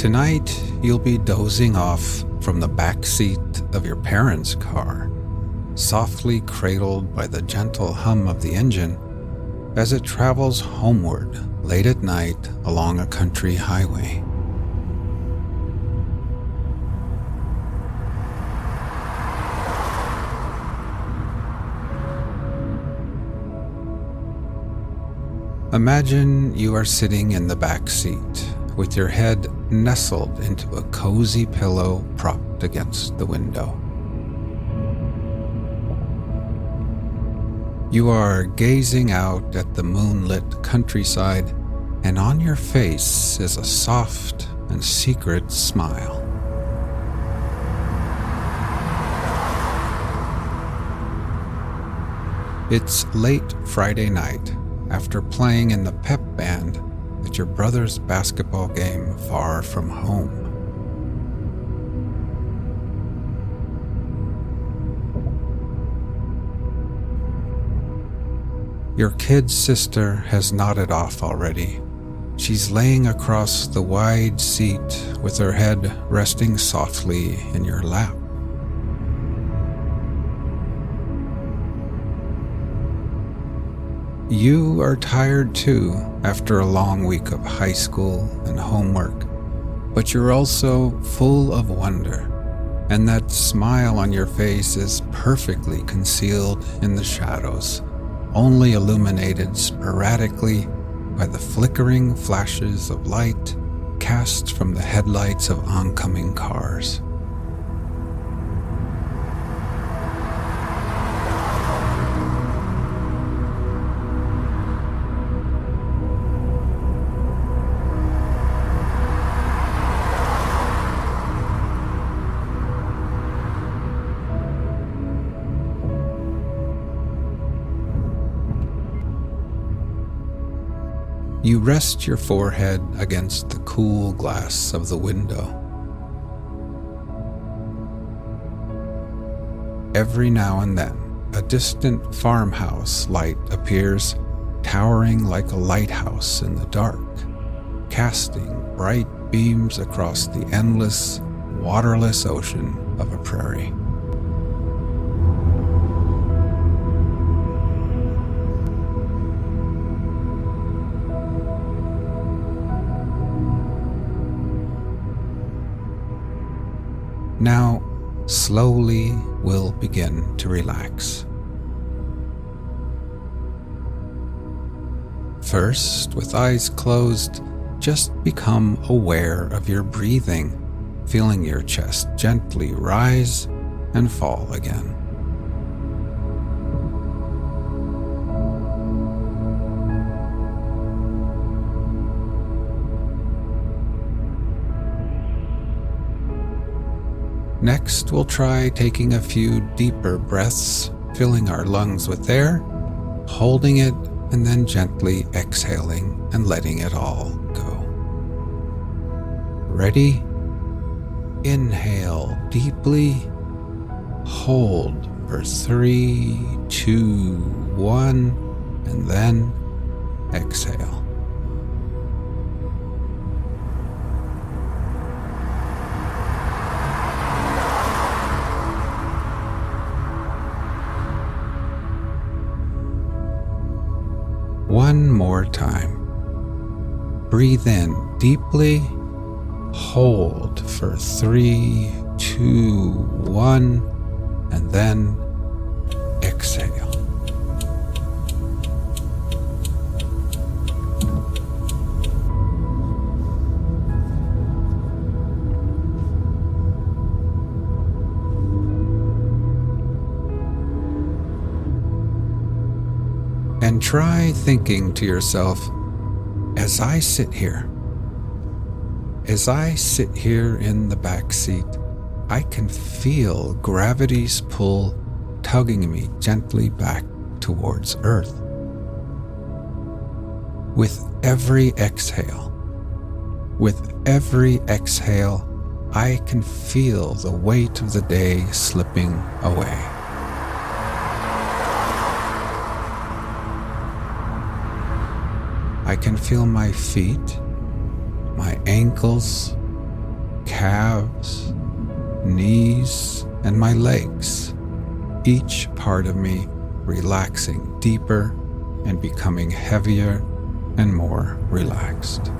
Tonight, you'll be dozing off from the back seat of your parents' car, softly cradled by the gentle hum of the engine as it travels homeward late at night along a country highway. Imagine you are sitting in the back seat with your head nestled into a cozy pillow propped against the window. You are gazing out at the moonlit countryside, and on your face is a soft and secret smile. It's late Friday night after playing in the pep band at your brother's basketball game far from home. Your kid sister has nodded off already. She's laying across the wide seat with her head resting softly in your lap. You are tired too after a long week of high school and homework, but you're also full of wonder, and that smile on your face is perfectly concealed in the shadows, only illuminated sporadically by the flickering flashes of light cast from the headlights of oncoming cars. You rest your forehead against the cool glass of the window. Every now and then, a distant farmhouse light appears, towering like a lighthouse in the dark, casting bright beams across the endless, waterless ocean of a prairie. Now, slowly we'll begin to relax. First, with eyes closed, just become aware of your breathing, feeling your chest gently rise and fall again. Next, we'll try taking a few deeper breaths, filling our lungs with air, holding it, and then gently exhaling and letting it all go. Ready? Inhale deeply, hold for 3, 2, 1, and then exhale. One more time. Breathe in deeply, hold for 3, 2, 1, and then exhale. And try thinking to yourself, as I sit here in the back seat, I can feel gravity's pull tugging me gently back towards Earth. With every exhale, I can feel the weight of the day slipping away. I can feel my feet, my ankles, calves, knees, and my legs, each part of me relaxing deeper and becoming heavier and more relaxed.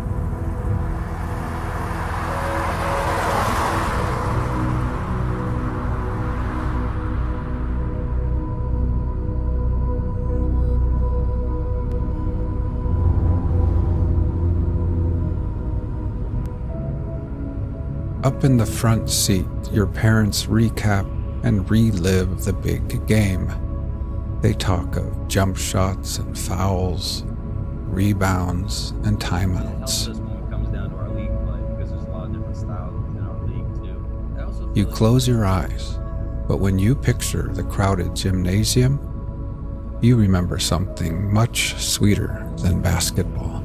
Up in the front seat, your parents recap and relive the big game. They talk of jump shots and fouls, rebounds and timeouts. You close your eyes, but when you picture the crowded gymnasium, you remember something much sweeter than basketball.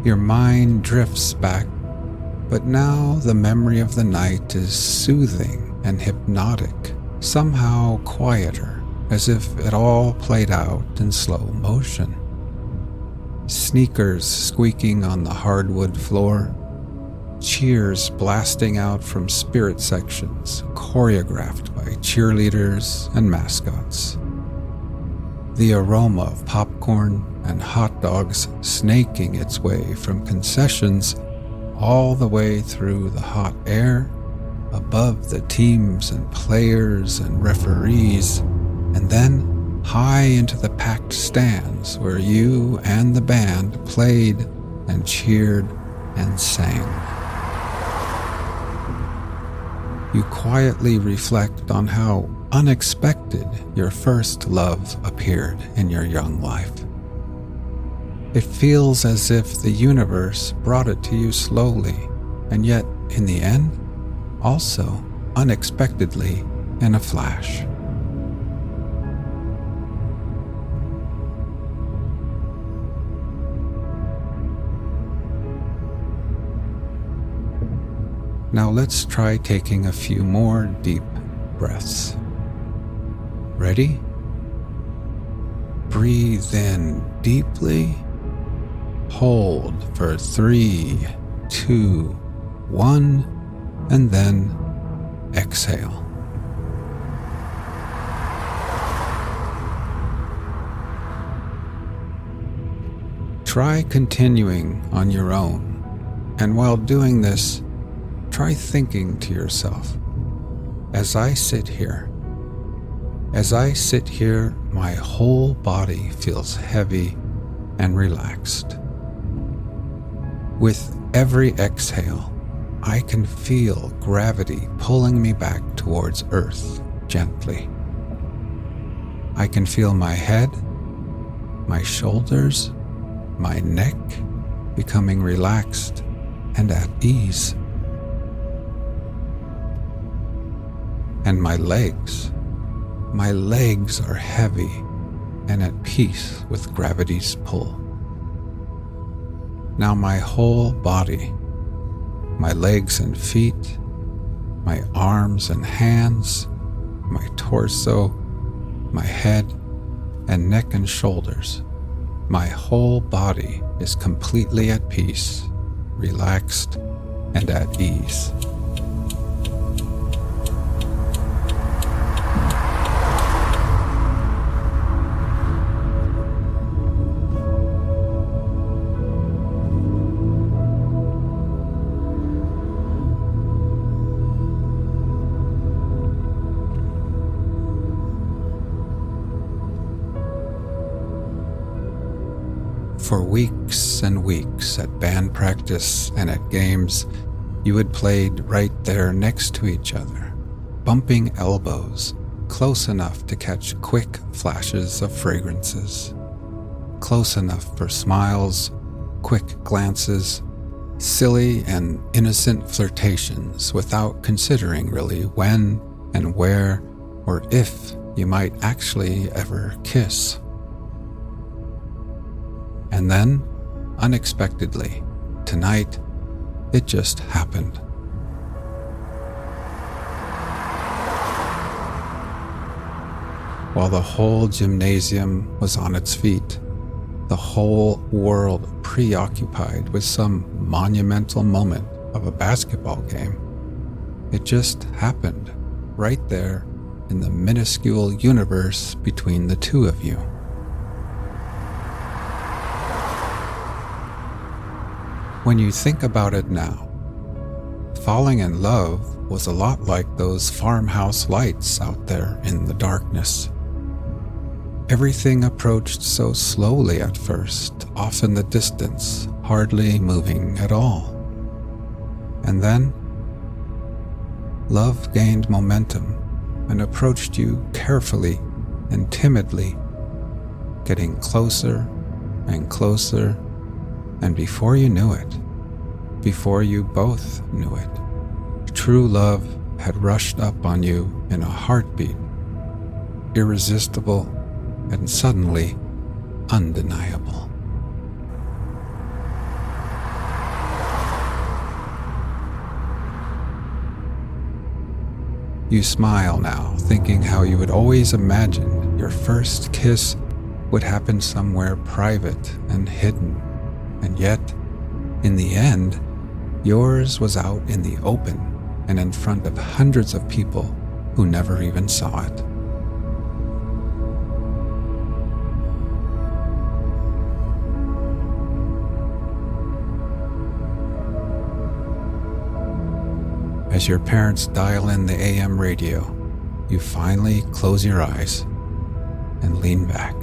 Your mind drifts back, but now the memory of the night is soothing and hypnotic, somehow quieter, as if it all played out in slow motion. Sneakers squeaking on the hardwood floor, cheers blasting out from spirit sections choreographed by cheerleaders and mascots. The aroma of popcorn and hot dogs snaking its way from concessions all the way through the hot air, above the teams and players and referees, and then high into the packed stands where you and the band played and cheered and sang. You quietly reflect on how unexpected your first love appeared in your young life. It feels as if the universe brought it to you slowly, and yet, in the end, also unexpectedly in a flash. Now let's try taking a few more deep breaths. Ready? Breathe in deeply. Hold for 3, 2, 1, and then exhale. Try continuing on your own, and while doing this, try thinking to yourself, as I sit here, my whole body feels heavy and relaxed. With every exhale, I can feel gravity pulling me back towards Earth gently. I can feel my head, my shoulders, my neck becoming relaxed and at ease. And my legs are heavy and at peace with gravity's pull. Now my whole body, my legs and feet, my arms and hands, my torso, my head and neck and shoulders, my whole body is completely at peace, relaxed, and at ease. For weeks and weeks at band practice and at games, you had played right there next to each other, bumping elbows, close enough to catch quick flashes of fragrances, close enough for smiles, quick glances, silly and innocent flirtations without considering really when and where or if you might actually ever kiss. And then, unexpectedly, tonight, it just happened. while the whole gymnasium was on its feet, the whole world preoccupied with some monumental moment of a basketball game. It just happened right there in the minuscule universe between the two of you. When you think about it now, falling in love was a lot like those farmhouse lights out there in the darkness. Everything approached so slowly at first, off in the distance, hardly moving at all. And then, love gained momentum and approached you carefully and timidly, getting closer and closer, and before you knew it, before you both knew it, true love had rushed up on you in a heartbeat, irresistible and suddenly undeniable. You smile now, thinking how you had always imagined your first kiss would happen somewhere private and hidden, and yet, in the end, yours was out in the open and in front of hundreds of people who never even saw it. As your parents dial in the AM radio, you finally close your eyes and lean back.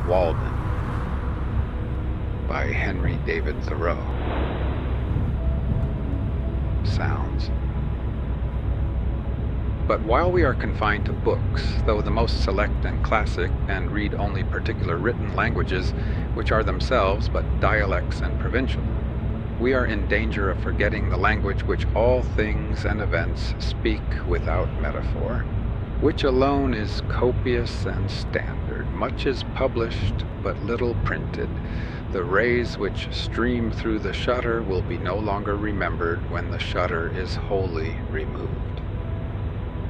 Walden by Henry David Thoreau. Sounds. But while we are confined to books, though the most select and classic, and read only particular written languages, which are themselves but dialects and provincial, we are in danger of forgetting the language which all things and events speak without metaphor, which alone is copious and standard. Much is published, but little printed. The rays which stream through the shutter will be no longer remembered when the shutter is wholly removed.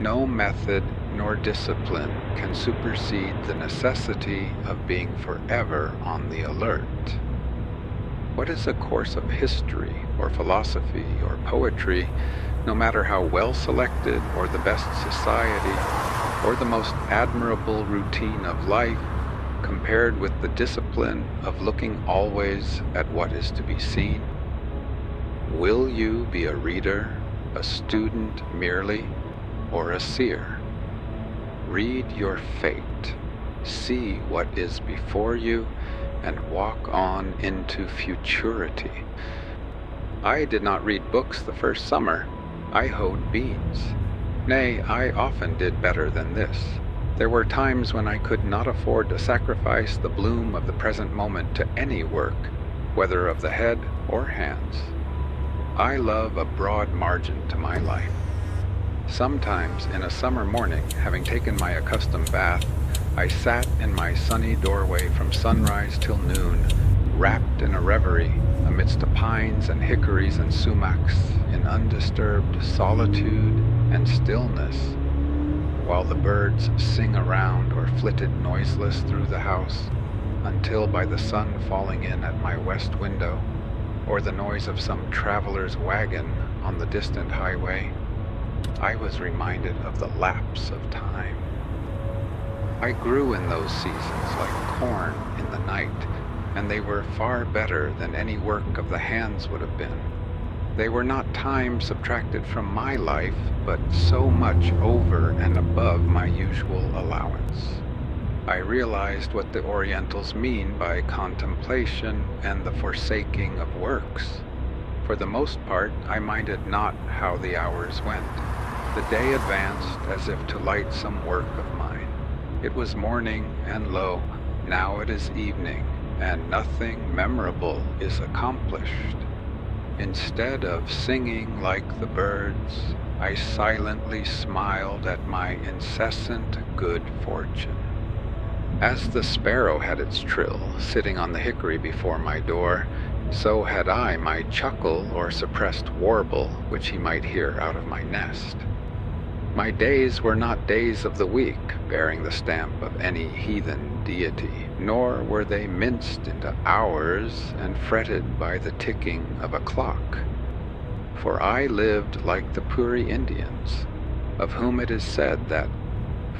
No method nor discipline can supersede the necessity of being forever on the alert. What is a course of history or philosophy or poetry, no matter how well selected or the best society or the most admirable routine of life, compared with the discipline of looking always at what is to be seen? Will you be a reader, a student merely, or a seer? Read your fate, see what is before you, and walk on into futurity. I did not read books the first summer. I hoed beans. Nay, I often did better than this. There were times when I could not afford to sacrifice the bloom of the present moment to any work, whether of the head or hands. I love a broad margin to my life. Sometimes in a summer morning, having taken my accustomed bath, I sat in my sunny doorway from sunrise till noon, wrapped in a reverie amidst the pines and hickories and sumacs, in undisturbed solitude and stillness, while the birds sing around or flitted noiseless through the house, until by the sun falling in at my west window, or the noise of some traveler's wagon on the distant highway, I was reminded of the lapse of time. I grew in those seasons like corn in the night, and they were far better than any work of the hands would have been. They were not time subtracted from my life, but so much over and above my usual allowance. I realized what the Orientals mean by contemplation and the forsaking of works. For the most part, I minded not how the hours went. The day advanced as if to light some work of mine. It was morning, and lo, now it is evening, and nothing memorable is accomplished. Instead of singing like the birds, I silently smiled at my incessant good fortune. As the sparrow had its trill, sitting on the hickory before my door, so had I my chuckle or suppressed warble which he might hear out of my nest. My days were not days of the week, bearing the stamp of any heathen deity, nor were they minced into hours and fretted by the ticking of a clock. For I lived like the Puri Indians, of whom it is said that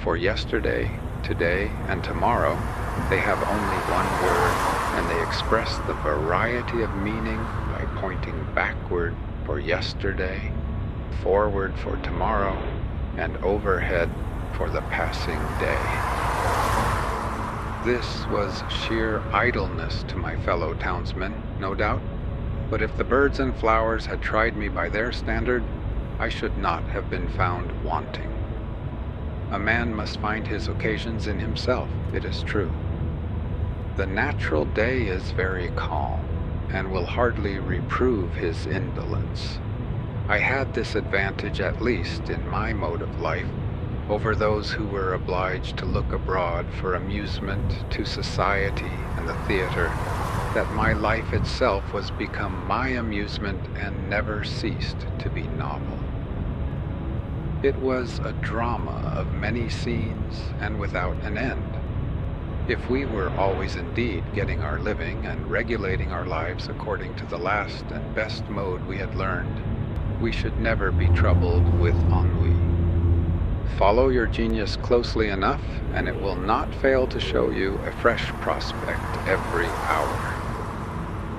for yesterday, today, and tomorrow they have only one word, and they express the variety of meaning by pointing backward for yesterday, forward for tomorrow, and overhead for the passing day. This was sheer idleness to my fellow townsmen, no doubt, but if the birds and flowers had tried me by their standard, I should not have been found wanting. A man must find his occasions in himself, it is true. The natural day is very calm, and will hardly reprove his indolence. I had this advantage, at least in my mode of life, over those who were obliged to look abroad for amusement to society and the theater, that my life itself was become my amusement and never ceased to be novel. It was a drama of many scenes and without an end. If we were always indeed getting our living and regulating our lives according to the last and best mode we had learned, we should never be troubled with ennui. Follow your genius closely enough, and it will not fail to show you a fresh prospect every hour.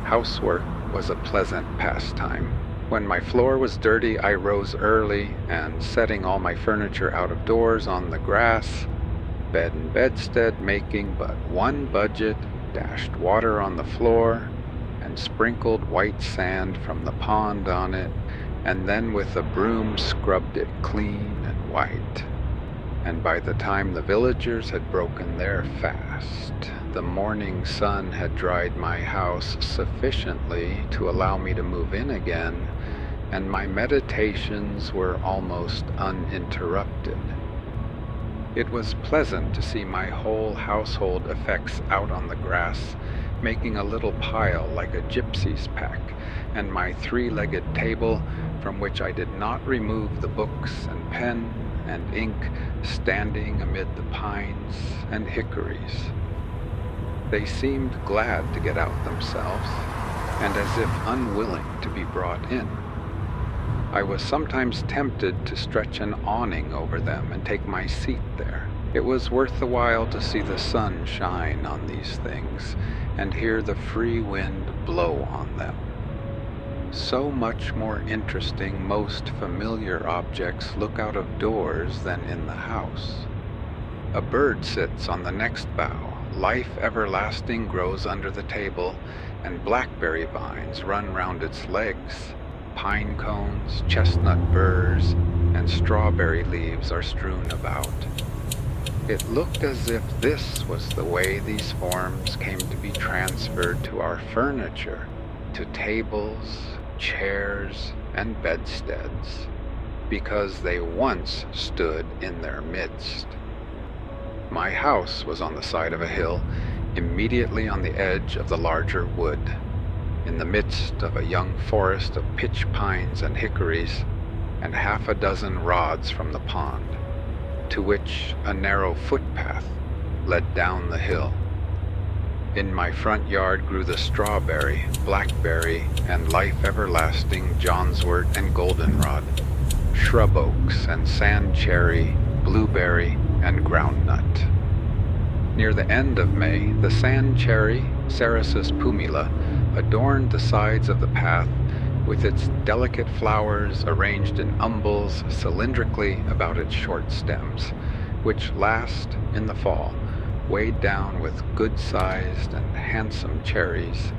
Housework was a pleasant pastime. When my floor was dirty, I rose early, and setting all my furniture out of doors on the grass, bed and bedstead making but one budget, dashed water on the floor, and sprinkled white sand from the pond on it, and then with a broom scrubbed it clean and white. And by the time the villagers had broken their fast, the morning sun had dried my house sufficiently to allow me to move in again, and my meditations were almost uninterrupted. It was pleasant to see my whole household effects out on the grass, making a little pile like a gypsy's pack, and my three-legged table, from which I did not remove the books and pen and ink, standing amid the pines and hickories. They seemed glad to get out themselves, and as if unwilling to be brought in. I was sometimes tempted to stretch an awning over them and take my seat there. It was worth the while to see the sun shine on these things and hear the free wind blow on them. So much more interesting most familiar objects look out of doors than in the house. A bird sits on the next bough, life everlasting grows under the table, and blackberry vines run round its legs. Pine cones, chestnut burrs, and strawberry leaves are strewn about. It looked as if this was the way these forms came to be transferred to our furniture, to tables, chairs, and bedsteads, because they once stood in their midst. My house was on the side of a hill, immediately on the edge of the larger wood, in the midst of a young forest of pitch pines and hickories, and half a dozen rods from the pond, to which a narrow footpath led down the hill. In my front yard grew the strawberry, blackberry, and life everlasting johnswort and goldenrod, shrub oaks and sand cherry, blueberry, and groundnut. Near the end of May, the sand cherry, Cerasus pumila, adorned the sides of the path with its delicate flowers arranged in umbels cylindrically about its short stems, which last, in the fall, weighed down with good-sized and handsome cherries,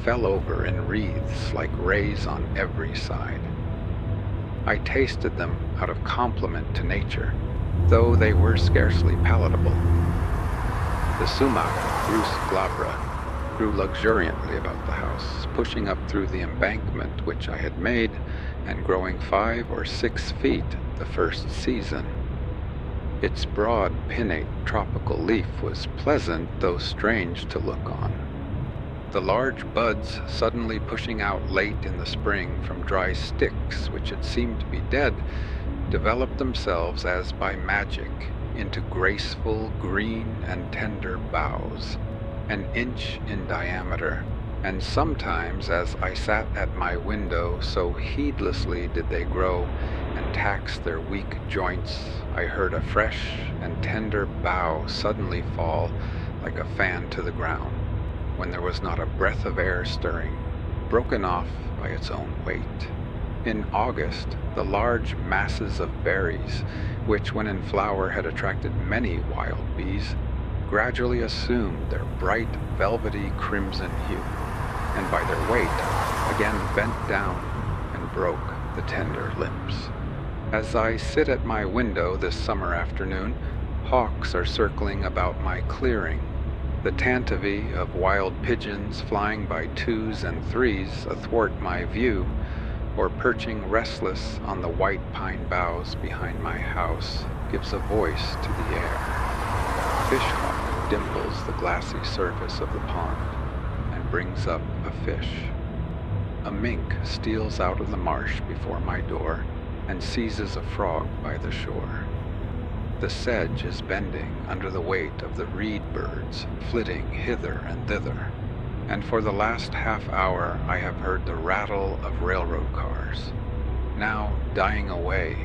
fell over in wreaths like rays on every side. I tasted them out of compliment to nature, though they were scarcely palatable. The sumac, Rus glabra, grew luxuriantly about the house, pushing up through the embankment which I had made, and growing 5 or 6 feet the first season. Its broad, pinnate tropical leaf was pleasant, though strange to look on. The large buds suddenly pushing out late in the spring from dry sticks, which had seemed to be dead, developed themselves as by magic into graceful green and tender boughs, an inch in diameter, and sometimes as I sat at my window, so heedlessly did they grow and tax their weak joints, I heard a fresh and tender bough suddenly fall like a fan to the ground, when there was not a breath of air stirring, broken off by its own weight. In August, the large masses of berries, which when in flower had attracted many wild bees, gradually assumed their bright velvety crimson hue, and by their weight again bent down and broke the tender limbs. As I sit at my window this summer afternoon, hawks are circling about my clearing, the tantivy of wild pigeons flying by twos and threes athwart my view, or perching restless on the white pine boughs behind my house, gives a voice to the air. Fishhawk dimples the glassy surface of the pond and brings up a fish. A mink steals out of the marsh before my door and seizes a frog by the shore. The sedge is bending under the weight of the reed birds flitting hither and thither, and for the last half hour I have heard the rattle of railroad cars, now dying away,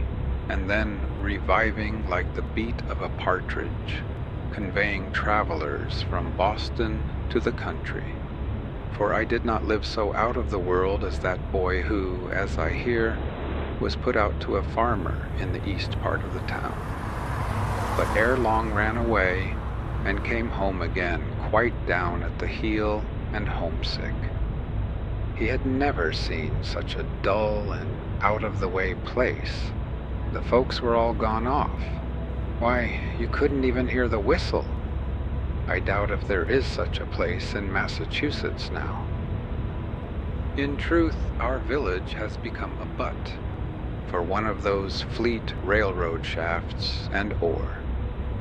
and then reviving like the beat of a partridge, conveying travelers from Boston to the country. For I did not live so out of the world as that boy who, as I hear, was put out to a farmer in the east part of the town, but ere long ran away and came home again quite down at the heel and homesick. He had never seen such a dull and out-of-the-way place. The folks were all gone off. Why, you couldn't even hear the whistle. I doubt if there is such a place in Massachusetts now. In truth, our village has become a butt for one of those fleet railroad shafts and ore.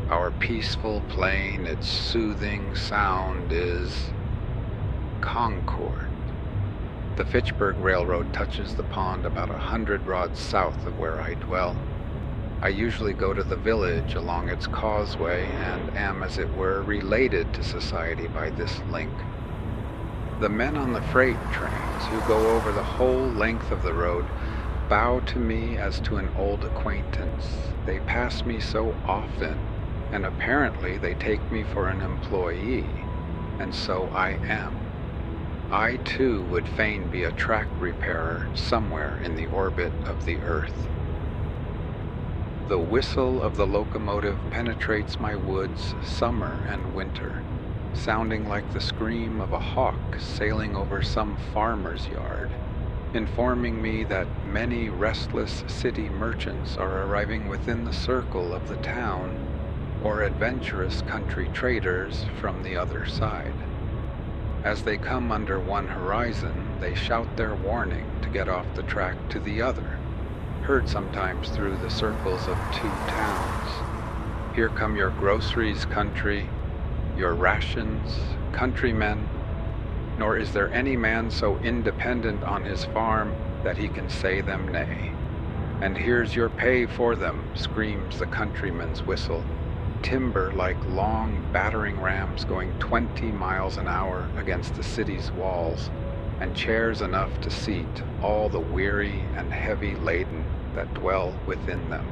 Our peaceful plain, its soothing sound is Concord. The Fitchburg Railroad touches the pond about 100 rods south of where I dwell. I usually go to the village along its causeway and am, as it were, related to society by this link. The men on the freight trains who go over the whole length of the road bow to me as to an old acquaintance. They pass me so often, and apparently they take me for an employee, and so I am. I too would fain be a track repairer somewhere in the orbit of the earth. The whistle of the locomotive penetrates my woods summer and winter, sounding like the scream of a hawk sailing over some farmer's yard, informing me that many restless city merchants are arriving within the circle of the town, or adventurous country traders from the other side. As they come under one horizon, they shout their warning to get off the track to the other, heard sometimes through the circles of two towns. Here come your groceries, country, your rations, countrymen, nor is there any man so independent on his farm that he can say them nay. And here's your pay for them, screams the countryman's whistle, timber like long battering rams going 20 miles an hour against the city's walls, and chairs enough to seat all the weary and heavy laden that dwell within them.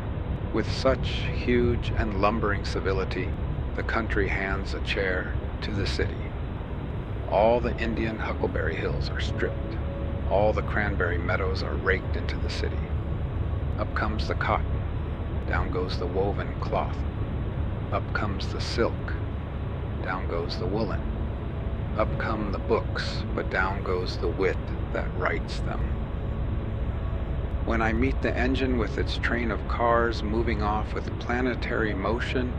With such huge and lumbering civility, the country hands a chair to the city. All the Indian huckleberry hills are stripped. All the cranberry meadows are raked into the city. Up comes the cotton, down goes the woven cloth. Up comes the silk, down goes the woolen. Up come the books, but down goes the wit that writes them. When I meet the engine with its train of cars moving off with planetary motion,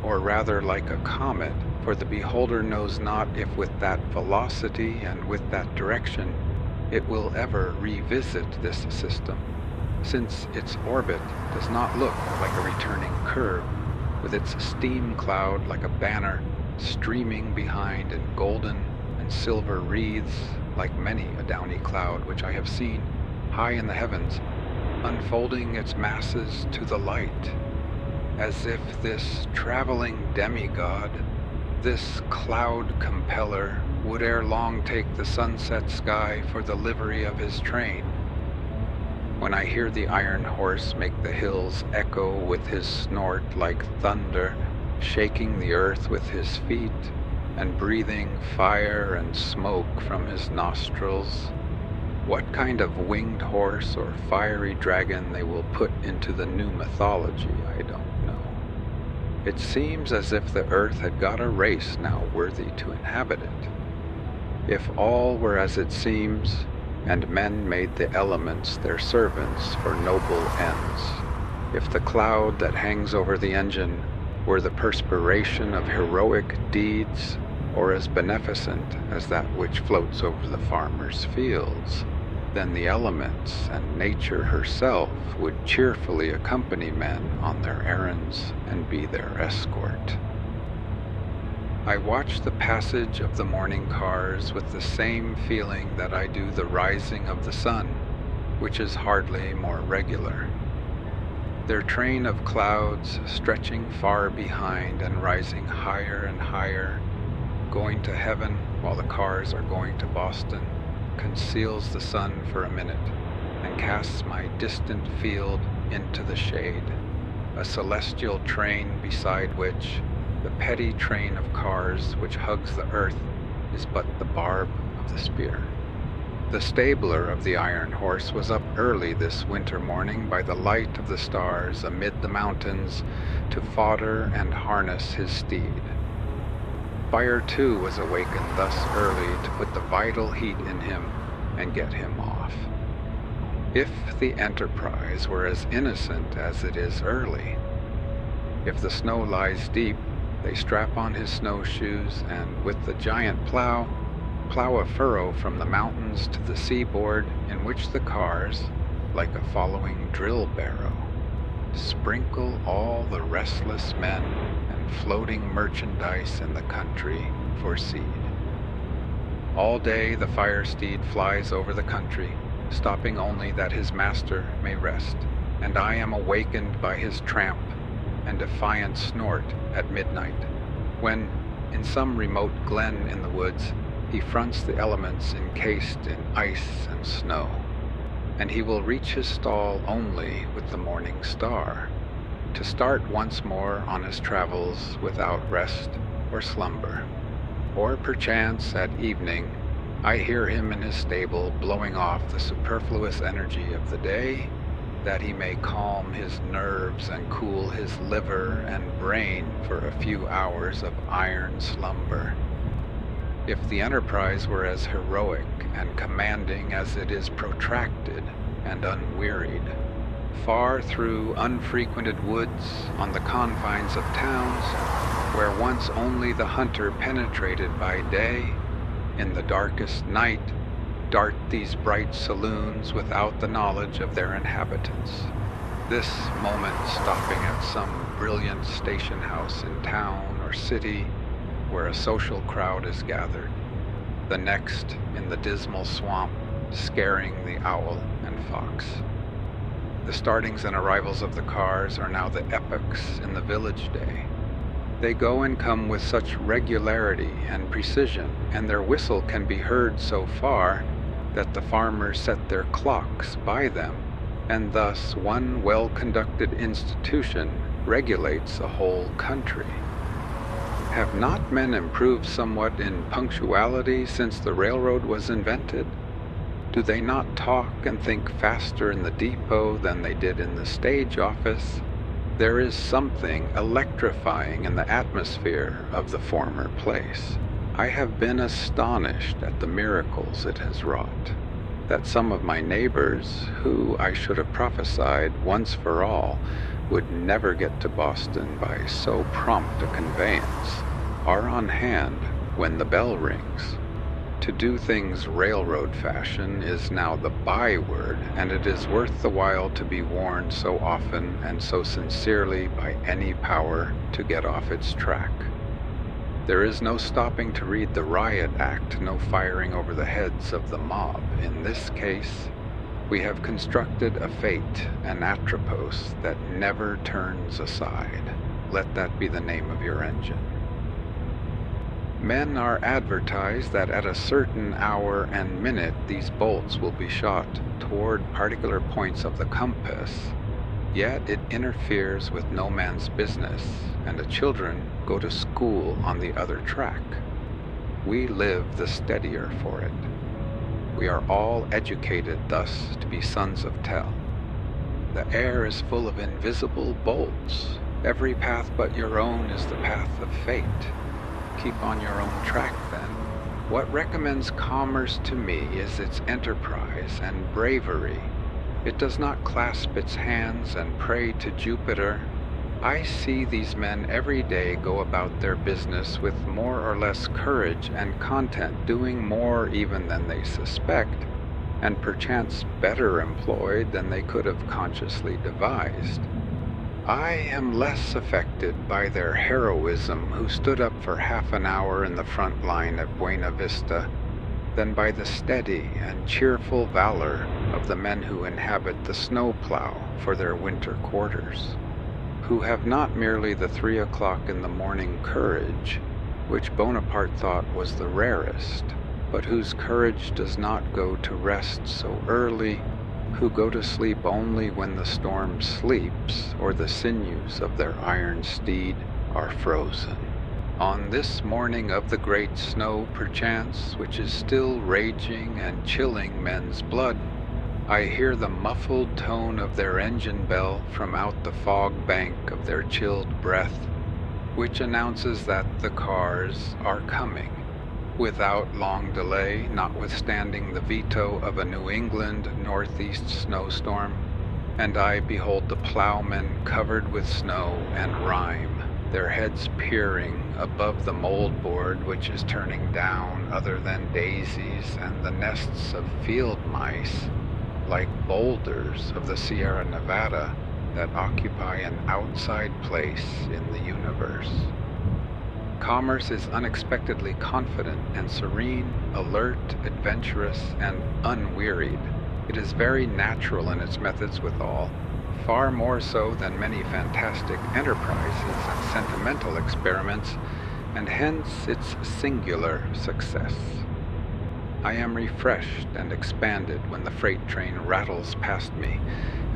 or rather like a comet, for the beholder knows not if with that velocity and with that direction it will ever revisit this system, since its orbit does not look like a returning curve, with its steam cloud like a banner streaming behind in golden and silver wreaths like many a downy cloud which I have seen high in the heavens, unfolding its masses to the light, as if this traveling demigod, this cloud compeller, would ere long take the sunset sky for the livery of his train. When I hear the iron horse make the hills echo with his snort like thunder, shaking the earth with his feet, and breathing fire and smoke from his nostrils, what kind of winged horse or fiery dragon they will put into the new mythology, I don't know. It seems as if the earth had got a race now worthy to inhabit it. If all were as it seems, and men made the elements their servants for noble ends, if the cloud that hangs over the engine were the perspiration of heroic deeds, or as beneficent as that which floats over the farmer's fields, then the elements and nature herself would cheerfully accompany men on their errands and be their escort. I watch the passage of the morning cars with the same feeling that I do the rising of the sun, which is hardly more regular. Their train of clouds stretching far behind and rising higher and higher, going to heaven while the cars are going to Boston, conceals the sun for a minute and casts my distant field into the shade, a celestial train beside which the petty train of cars which hugs the earth is but the barb of the spear. The stabler of the iron horse was up early this winter morning by the light of the stars amid the mountains to fodder and harness his steed. Fire too was awakened thus early to put the vital heat in him and get him off. If the enterprise were as innocent as it is early, if the snow lies deep, they strap on his snowshoes and with the giant plow a furrow from the mountains to the seaboard in which the cars, like a following drill barrow, sprinkle all the restless men and floating merchandise in the country for seed. All day the fire steed flies over the country, stopping only that his master may rest, and I am awakened by his tramp and defiant snort at midnight, when, in some remote glen in the woods, he fronts the elements encased in ice and snow, and he will reach his stall only with the morning star, to start once more on his travels without rest or slumber. Or perchance at evening I hear him in his stable blowing off the superfluous energy of the day, that he may calm his nerves and cool his liver and brain for a few hours of iron slumber. If the enterprise were as heroic and commanding as it is protracted and unwearied, far through unfrequented woods on the confines of towns, where once only the hunter penetrated by day, in the darkest night dart these bright saloons without the knowledge of their inhabitants, this moment stopping at some brilliant station house in town or city where a social crowd is gathered, the next in the dismal swamp scaring the owl and fox. The startings and arrivals of the cars are now the epochs in the village day. They go and come with such regularity and precision, and their whistle can be heard so far that the farmers set their clocks by them, and thus one well-conducted institution regulates a whole country. Have not men improved somewhat in punctuality since the railroad was invented? Do they not talk and think faster in the depot than they did in the stage office? There is something electrifying in the atmosphere of the former place. I have been astonished at the miracles it has wrought, that some of my neighbors, who I should have prophesied once for all would never get to Boston by so prompt a conveyance, are on hand when the bell rings, To do things railroad fashion is now the byword, and it is worth the while to be warned so often and so sincerely by any power to get off its track. There is no stopping to read the riot act, no firing over the heads of the mob. In this case, we have constructed a fate, an atropos that never turns aside. Let that be the name of your engine. Men are advertised that at a certain hour and minute these bolts will be shot toward particular points of the compass, yet it interferes with no man's business, and the children go to school on the other track. We live the steadier for it. We are all educated thus to be sons of Tell. The air is full of invisible bolts. Every path but your own is the path of fate. Keep on your own track, then. What recommends commerce to me is its enterprise and bravery. It does not clasp its hands and pray to Jupiter. I see these men every day go about their business with more or less courage and content, doing more even than they suspect, and perchance better employed than they could have consciously devised. I am less affected by their heroism who stood up for half an hour in the front line at Buena Vista than by the steady and cheerful valor of the men who inhabit the snowplow for their winter quarters, who have not merely the 3 o'clock in the morning courage, which Bonaparte thought was the rarest, but whose courage does not go to rest so early, who go to sleep only when the storm sleeps or the sinews of their iron steed are frozen. On this morning of the great snow, perchance, which is still raging and chilling men's blood, I hear the muffled tone of their engine bell from out the fog bank of their chilled breath, which announces that the cars are coming. Without long delay, notwithstanding the veto of a New England northeast snowstorm, and I behold the plowmen covered with snow and rime, their heads peering above the moldboard which is turning down other than daisies and the nests of field mice, like boulders of the Sierra Nevada that occupy an outside place in the universe. Commerce is unexpectedly confident and serene, alert, adventurous, and unwearied. It is very natural in its methods withal, far more so than many fantastic enterprises and sentimental experiments, and hence its singular success. I am refreshed and expanded when the freight train rattles past me,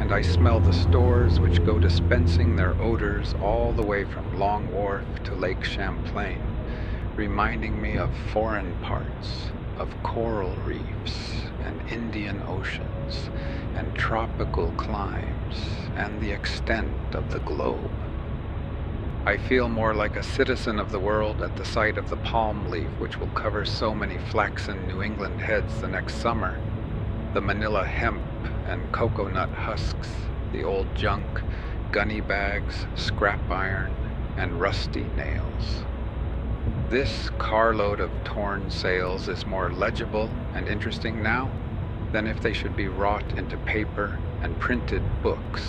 and I smell the stores which go dispensing their odors all the way from Long Wharf to Lake Champlain, reminding me of foreign parts, of coral reefs and Indian oceans and tropical climes and the extent of the globe. I feel more like a citizen of the world at the sight of the palm leaf which will cover so many flaxen New England heads the next summer, the Manila hemp and coconut husks, the old junk, gunny bags, scrap iron, and rusty nails. This carload of torn sails is more legible and interesting now than if they should be wrought into paper and printed books.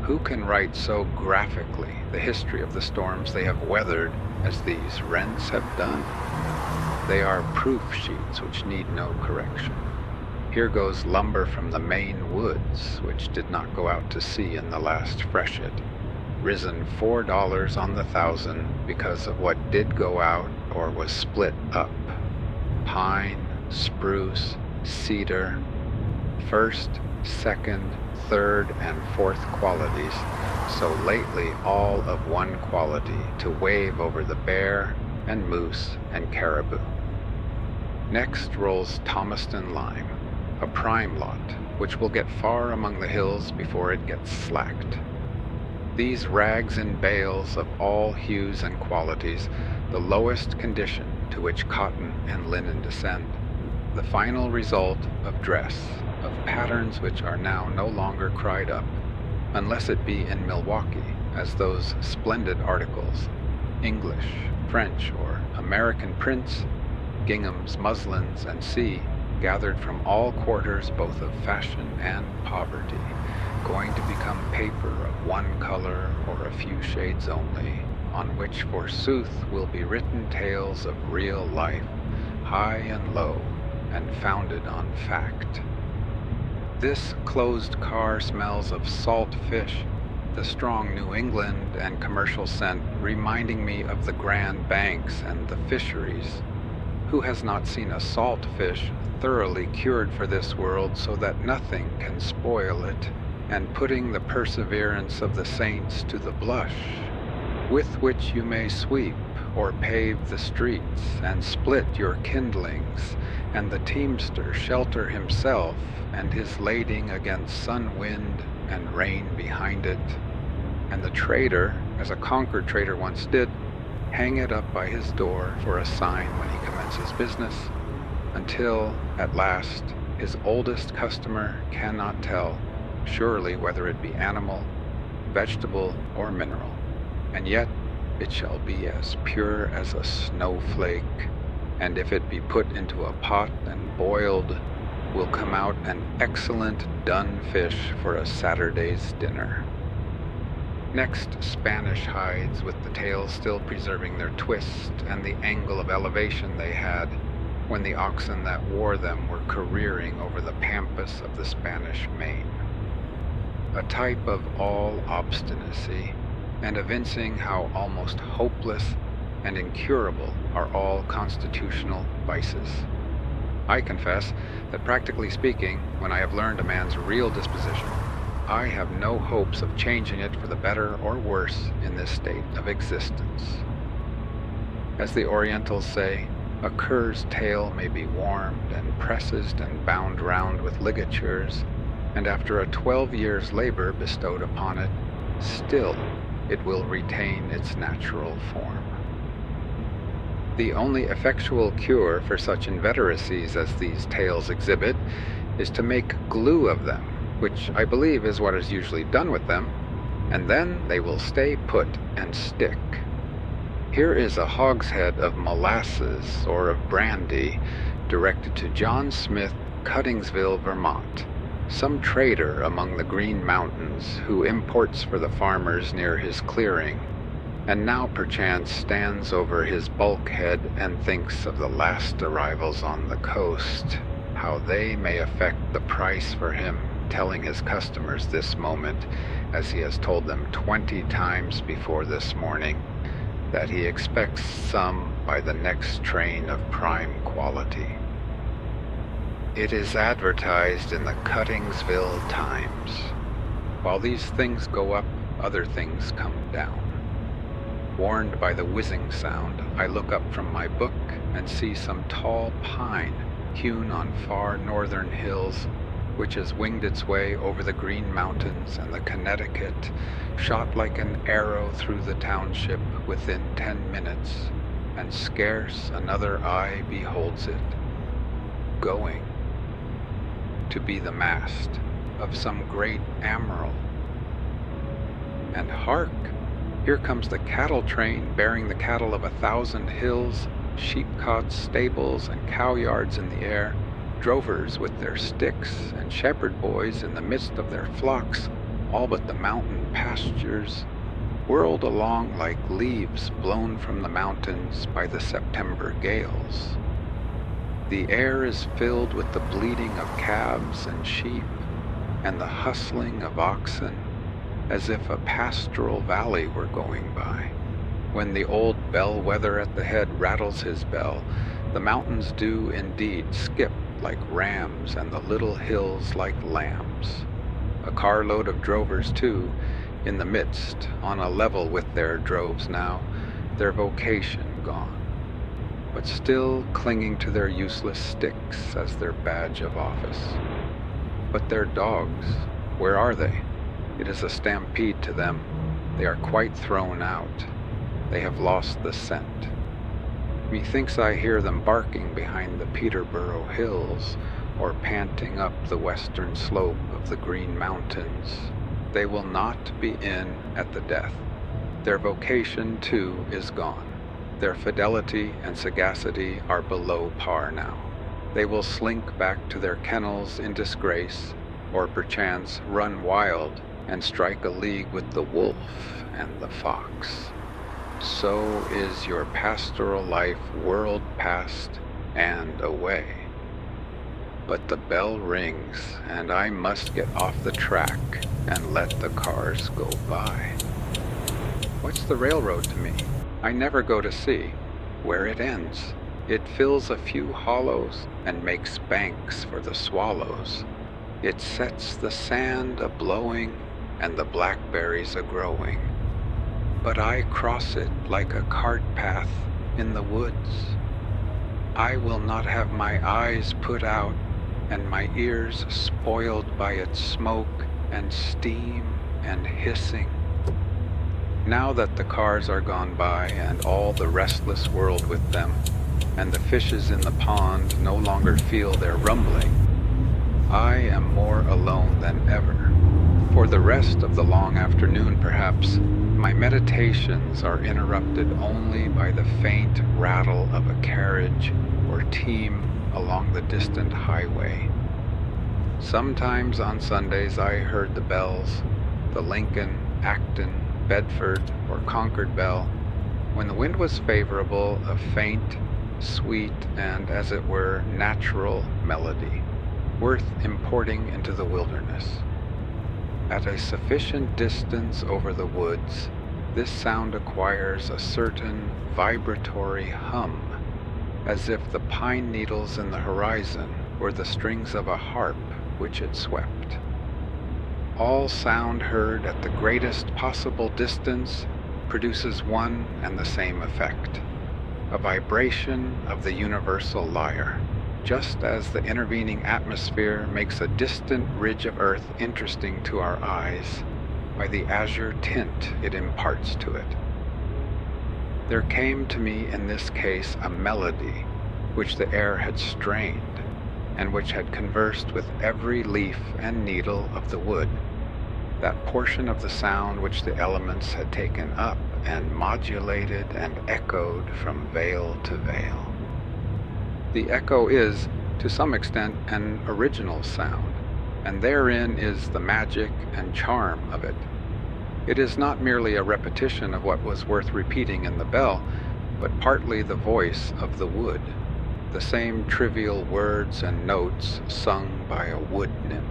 Who can write so graphically the history of the storms they have weathered as these rents have done? They are proof sheets which need no correction. Here goes lumber from the Maine woods, which did not go out to sea in the last freshet, risen $4 on the thousand because of what did go out or was split up. Pine, spruce, cedar, first, second, third, and fourth qualities, so lately all of one quality to wave over the bear and moose and caribou. Next rolls Thomaston lime, a prime lot, which will get far among the hills before it gets slacked. These rags in bales of all hues and qualities, the lowest condition to which cotton and linen descend, the final result of dress, of patterns which are now no longer cried up, unless it be in Milwaukee, as those splendid articles, English, French, or American prints, ginghams, muslins, and sea, gathered from all quarters both of fashion and poverty, going to become paper of one color or a few shades only, on which forsooth will be written tales of real life, high and low, and founded on fact. This closed car smells of salt fish, the strong New England and commercial scent reminding me of the Grand Banks and the fisheries. Who has not seen a salt fish thoroughly cured for this world so that nothing can spoil it, and putting the perseverance of the saints to the blush, with which you may sweep or pave the streets and split your kindlings, and the teamster shelter himself and his lading against sun, wind, and rain behind it, and the trader, as a Concord trader once did, hang it up by his door for a sign when he commences business, until, at last, his oldest customer cannot tell surely whether it be animal, vegetable, or mineral, and yet it shall be as pure as a snowflake, and if it be put into a pot and boiled, will come out an excellent done fish for a Saturday's dinner. Next, Spanish hides, with the tails still preserving their twist and the angle of elevation they had when the oxen that wore them were careering over the pampas of the Spanish Main. A type of all obstinacy, and evincing how almost hopeless and incurable are all constitutional vices. I confess that, practically speaking, when I have learned a man's real disposition, I have no hopes of changing it for the better or worse in this state of existence. As the Orientals say, a cur's tail may be warmed and pressed and bound round with ligatures, and after a 12 years' labor bestowed upon it, still it will retain its natural form. The only effectual cure for such inveteracies as these tails exhibit is to make glue of them, which I believe is what is usually done with them, and then they will stay put and stick. Here is a hogshead of molasses or of brandy directed to John Smith, Cuttingsville, Vermont, some trader among the Green Mountains who imports for the farmers near his clearing, and now perchance stands over his bulkhead and thinks of the last arrivals on the coast, how they may affect the price for him, telling his customers this moment, as he has told them 20 times before this morning, that he expects some by the next train of prime quality. It is advertised in the Cuttingsville Times. While these things go up, other things come down. Warned by the whizzing sound, I look up from my book and see some tall pine hewn on far northern hills, which has winged its way over the Green Mountains and the Connecticut, shot like an arrow through the township within 10 minutes, and scarce another eye beholds it, going to be the mast of some great admiral. And hark! Here comes the cattle train bearing the cattle of 1,000 hills, sheepcots, stables, and cow yards in the air, drovers with their sticks, and shepherd boys in the midst of their flocks, all but the mountain pastures, whirled along like leaves blown from the mountains by the September gales. The air is filled with the bleating of calves and sheep, and the hustling of oxen, as if a pastoral valley were going by. When the old bellwether at the head rattles his bell, the mountains do indeed skip like rams, and the little hills like lambs. A carload of drovers, too, in the midst, on a level with their droves now, their vocation gone, but still clinging to their useless sticks as their badge of office. But their dogs, where are they? It is a stampede to them. They are quite thrown out. They have lost the scent. Methinks I hear them barking behind the Peterborough hills, or panting up the western slope of the Green Mountains. They will not be in at the death. Their vocation, too, is gone. Their fidelity and sagacity are below par now. They will slink back to their kennels in disgrace, or perchance run wild and strike a league with the wolf and the fox. So is your pastoral life whirled past and away. But the bell rings, and I must get off the track and let the cars go by. What's the railroad to me? I never go to see where it ends. It fills a few hollows and makes banks for the swallows. It sets the sand a-blowing and the blackberries a-growing. But I cross it like a cart path in the woods. I will not have my eyes put out and my ears spoiled by its smoke and steam and hissing. Now that the cars are gone by and all the restless world with them, and the fishes in the pond no longer feel their rumbling, I am more alone than ever. For the rest of the long afternoon, perhaps, my meditations are interrupted only by the faint rattle of a carriage or team along the distant highway. Sometimes on Sundays I heard the bells, the Lincoln, Acton, Bedford, or Concord bell, when the wind was favorable, a faint, sweet, and, as it were, natural melody, worth importing into the wilderness. At a sufficient distance over the woods, this sound acquires a certain vibratory hum, as if the pine needles in the horizon were the strings of a harp which it swept. All sound heard at the greatest possible distance produces one and the same effect, a vibration of the universal lyre, just as the intervening atmosphere makes a distant ridge of earth interesting to our eyes by the azure tint it imparts to it. There came to me in this case a melody which the air had strained, and which had conversed with every leaf and needle of the wood, that portion of the sound which the elements had taken up and modulated and echoed from vale to vale. The echo is, to some extent, an original sound, and therein is the magic and charm of it. It is not merely a repetition of what was worth repeating in the bell, but partly the voice of the wood, the same trivial words and notes sung by a wood nymph.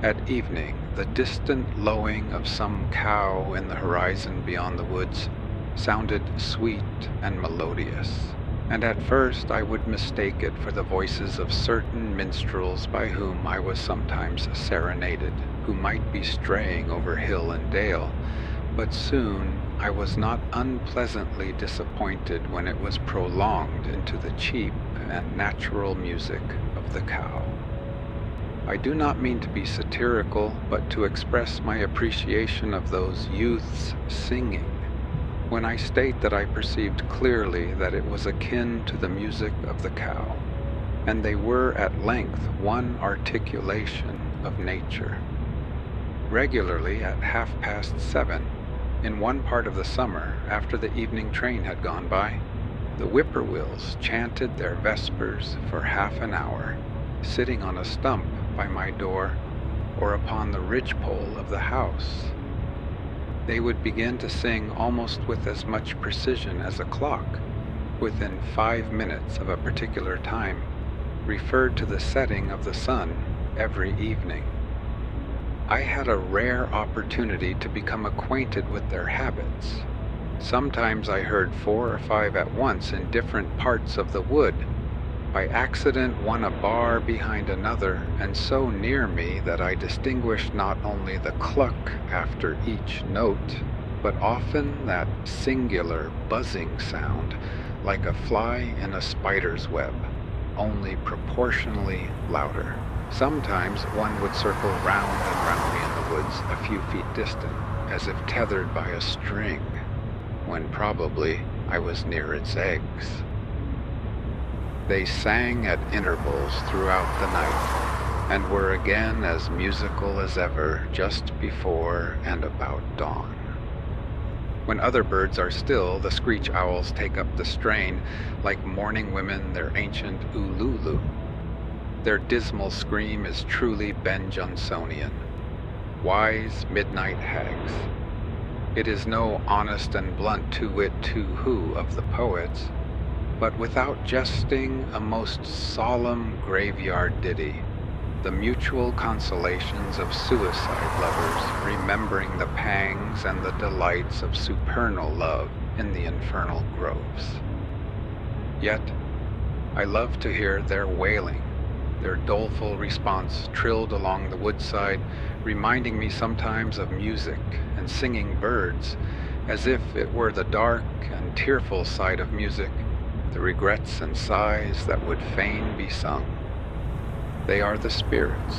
At evening, the distant lowing of some cow in the horizon beyond the woods sounded sweet and melodious, and at first I would mistake it for the voices of certain minstrels by whom I was sometimes serenaded, who might be straying over hill and dale, but soon I was not unpleasantly disappointed when it was prolonged into the cheap and natural music of the cow. I do not mean to be satirical, but to express my appreciation of those youths singing, when I state that I perceived clearly that it was akin to the music of the cow, and they were at length one articulation of nature. Regularly at 7:30, in one part of the summer, after the evening train had gone by, the whippoorwills chanted their vespers for half an hour, sitting on a stump by my door or upon the ridgepole of the house. They would begin to sing almost with as much precision as a clock, within 5 minutes of a particular time, referred to the setting of the sun every evening. I had a rare opportunity to become acquainted with their habits. Sometimes I heard 4 or 5 at once in different parts of the wood, by accident one a bar behind another, and so near me that I distinguished not only the cluck after each note, but often that singular buzzing sound, like a fly in a spider's web, only proportionally louder. Sometimes one would circle round and round me in the woods a few feet distant, as if tethered by a string, when probably I was near its eggs. They sang at intervals throughout the night, and were again as musical as ever just before and about dawn. When other birds are still, the screech owls take up the strain, like mourning women their ancient ululu. Their dismal scream is truly Ben Jonsonian, wise midnight hags. It is no honest and blunt to-wit to-who of the poets, but without jesting a most solemn graveyard ditty, the mutual consolations of suicide lovers remembering the pangs and the delights of supernal love in the infernal groves. Yet, I love to hear their wailing, their doleful response trilled along the woodside, reminding me sometimes of music and singing birds, as if it were the dark and tearful side of music, the regrets and sighs that would fain be sung. They are the spirits,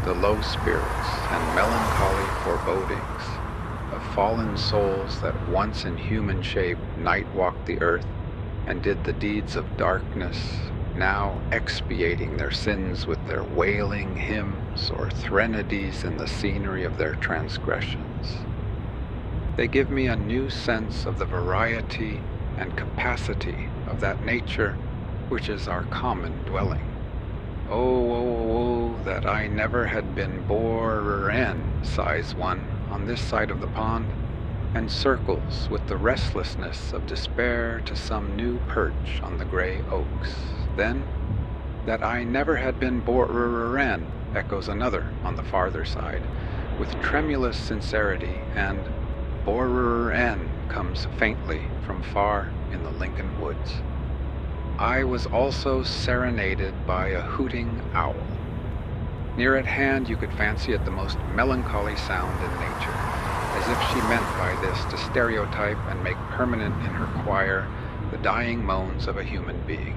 the low spirits and melancholy forebodings of fallen souls that once in human shape night-walked the earth and did the deeds of darkness, now expiating their sins with their wailing hymns or threnodies in the scenery of their transgressions. They give me a new sense of the variety and capacity of that nature which is our common dwelling. Oh, that I never had been born, sighs one on this side of the pond, and circles with the restlessness of despair to some new perch on the gray oaks. Then, that I never had been born, echoes another on the farther side, with tremulous sincerity, and born comes faintly from far in the Lincoln woods. I was also serenaded by a hooting owl. Near at hand you could fancy it the most melancholy sound in nature, as if she meant by this to stereotype and make permanent in her choir the dying moans of a human being.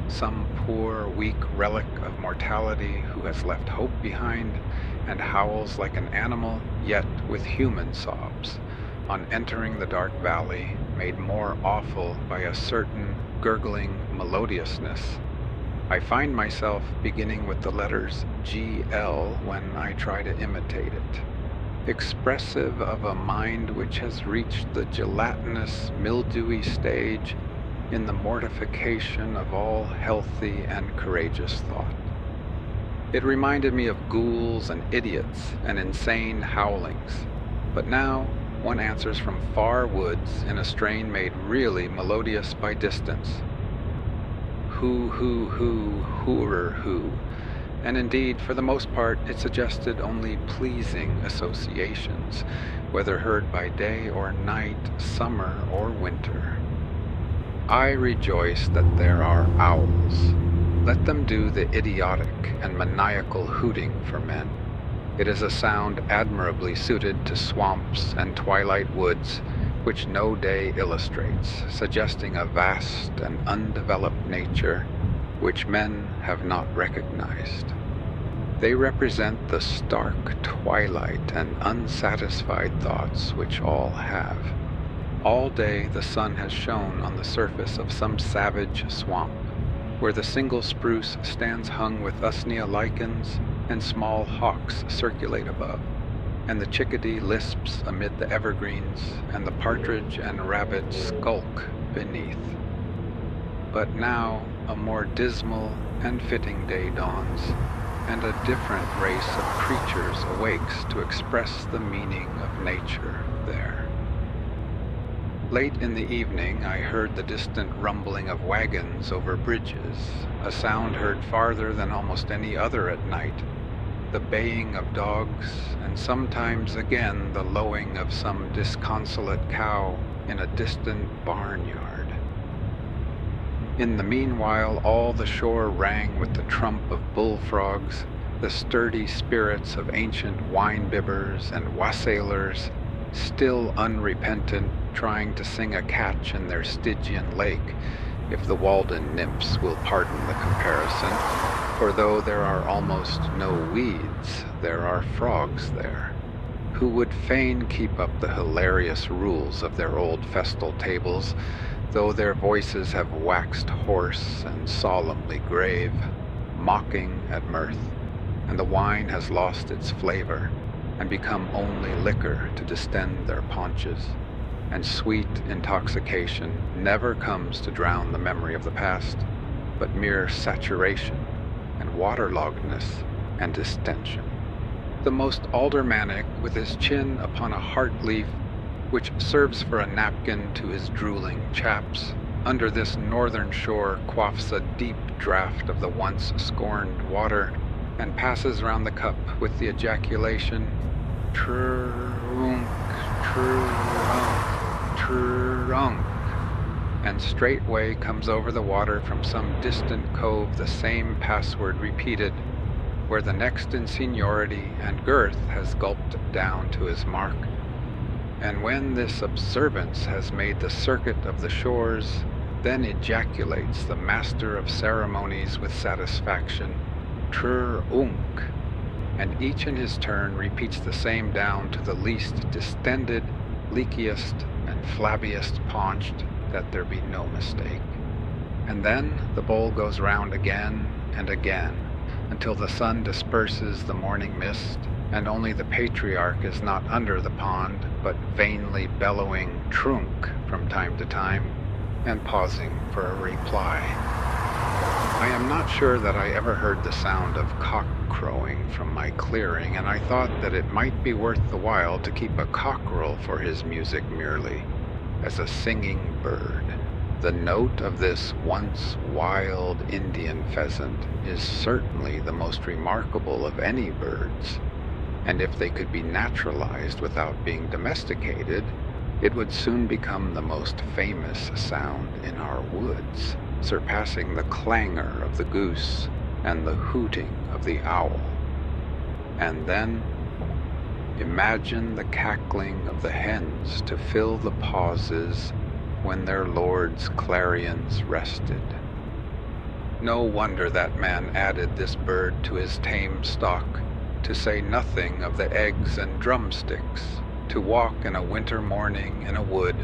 Some poor, weak relic of mortality who has left hope behind and howls like an animal, yet with human sobs, on entering the dark valley, made more awful by a certain gurgling melodiousness. I find myself beginning with the letters GL when I try to imitate it, expressive of a mind which has reached the gelatinous, mildewy stage in the mortification of all healthy and courageous thought. It reminded me of ghouls and idiots and insane howlings, but now one answers from far woods in a strain made really melodious by distance. Who, hoorer, who. And indeed, for the most part, it suggested only pleasing associations, whether heard by day or night, summer or winter. I rejoice that there are owls. Let them do the idiotic and maniacal hooting for men. It is a sound admirably suited to swamps and twilight woods, which no day illustrates, suggesting a vast and undeveloped nature which men have not recognized. They represent the stark twilight and unsatisfied thoughts which all have. All day the sun has shone on the surface of some savage swamp, where the single spruce stands hung with usnea lichens and small hawks circulate above, and the chickadee lisps amid the evergreens, and the partridge and rabbit skulk beneath. But now a more dismal and fitting day dawns, and a different race of creatures awakes to express the meaning of nature there. Late in the evening I heard the distant rumbling of wagons over bridges, a sound heard farther than almost any other at night, the baying of dogs, and sometimes again the lowing of some disconsolate cow in a distant barnyard. In the meanwhile all the shore rang with the trump of bullfrogs, the sturdy spirits of ancient wine-bibbers and wassailers, still unrepentant, trying to sing a catch in their Stygian lake, if the Walden nymphs will pardon the comparison, for though there are almost no weeds, there are frogs there, who would fain keep up the hilarious rules of their old festal tables, though their voices have waxed hoarse and solemnly grave, mocking at mirth, and the wine has lost its flavor and become only liquor to distend their paunches. and sweet intoxication never comes to drown the memory of the past, but mere saturation and waterloggedness and distension. The most aldermanic, with his chin upon a heart leaf, which serves for a napkin to his drooling chaps, under this northern shore quaffs a deep draught of the once scorned water, and passes round the cup with the ejaculation, "Trunk, trunk, trunk," and straightway comes over the water from some distant cove the same password repeated, where the next in seniority and girth has gulped down to his mark. And when this observance has made the circuit of the shores, then ejaculates the master of ceremonies with satisfaction, "Trr-unk," and each in his turn repeats the same down to the least distended, leakiest, and flabbiest paunched, that there be no mistake. And then the bowl goes round again and again, until the sun disperses the morning mist, and only the patriarch is not under the pond, but vainly bellowing "trunk" from time to time, and pausing for a reply. I am not sure that I ever heard the sound of cock crowing from my clearing, and I thought that it might be worth the while to keep a cockerel for his music merely, as a singing bird. The note of this once wild Indian pheasant is certainly the most remarkable of any birds, and if they could be naturalized without being domesticated, it would soon become the most famous sound in our woods, surpassing the clangor of the goose and the hooting of the owl. And then, imagine the cackling of the hens to fill the pauses when their lord's clarions rested. No wonder that man added this bird to his tame stock, to say nothing of the eggs and drumsticks, to walk in a winter morning in a wood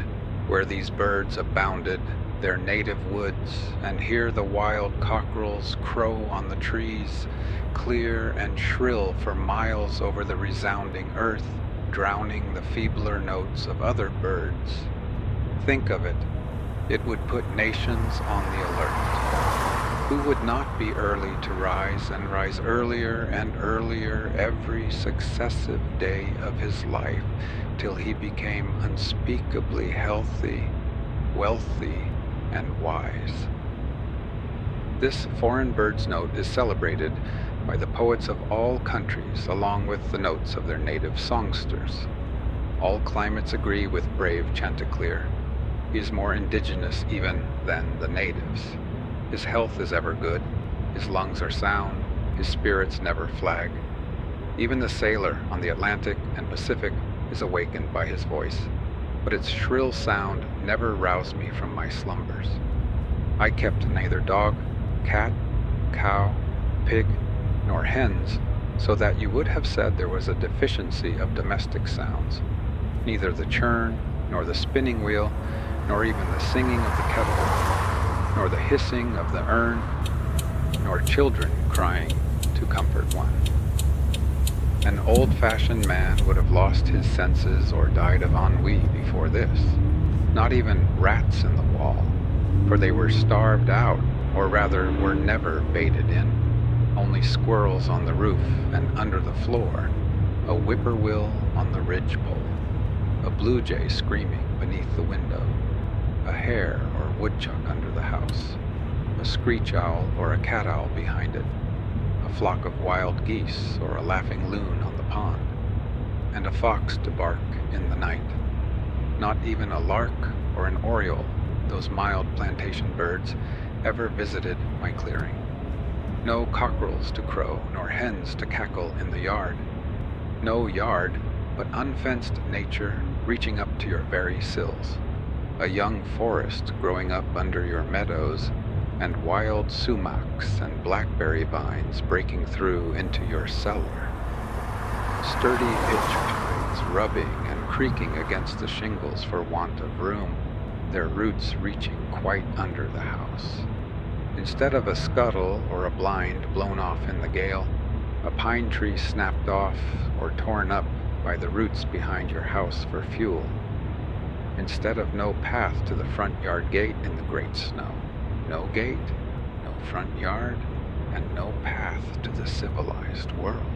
where these birds abounded, their native woods, and hear the wild cockerels crow on the trees, clear and shrill for miles over the resounding earth, drowning the feebler notes of other birds. Think of it. It would put nations on the alert. Who would not be early to rise, and rise earlier and earlier every successive day of his life, till he became unspeakably healthy, wealthy, and wise? This foreign bird's note is celebrated by the poets of all countries, along with the notes of their native songsters. All climates agree with brave Chanticleer. He is more indigenous even than the natives. His health is ever good, his lungs are sound, his spirits never flag. Even the sailor on the Atlantic and Pacific is awakened by his voice, but its shrill sound never roused me from my slumbers. I kept neither dog, cat, cow, pig, nor hens, so that you would have said there was a deficiency of domestic sounds. Neither the churn, nor the spinning wheel, nor even the singing of the kettle, nor the hissing of the urn, nor children crying to comfort one. An old-fashioned man would have lost his senses or died of ennui before this. Not even rats in the wall, for they were starved out, or rather were never baited in. Only squirrels on the roof and under the floor, a whippoorwill on the ridgepole, a blue jay screaming beneath the window, a hare or woodchuck under the house, a screech owl or a cat owl behind it, a flock of wild geese or a laughing loon on the pond, and a fox to bark in the night. Not even a lark or an oriole, those mild plantation birds, ever visited my clearing. No cockerels to crow, nor hens to cackle in the yard. No yard, but unfenced nature reaching up to your very sills. A young forest growing up under your meadows, and wild sumacs and blackberry vines breaking through into your cellar. Sturdy pitch pines rubbing and creaking against the shingles for want of room, their roots reaching quite under the house. Instead of a scuttle or a blind blown off in the gale, a pine tree snapped off or torn up by the roots behind your house for fuel. instead of no path to the front yard gate in the great snow. No gate, no front yard, and no path to the civilized world.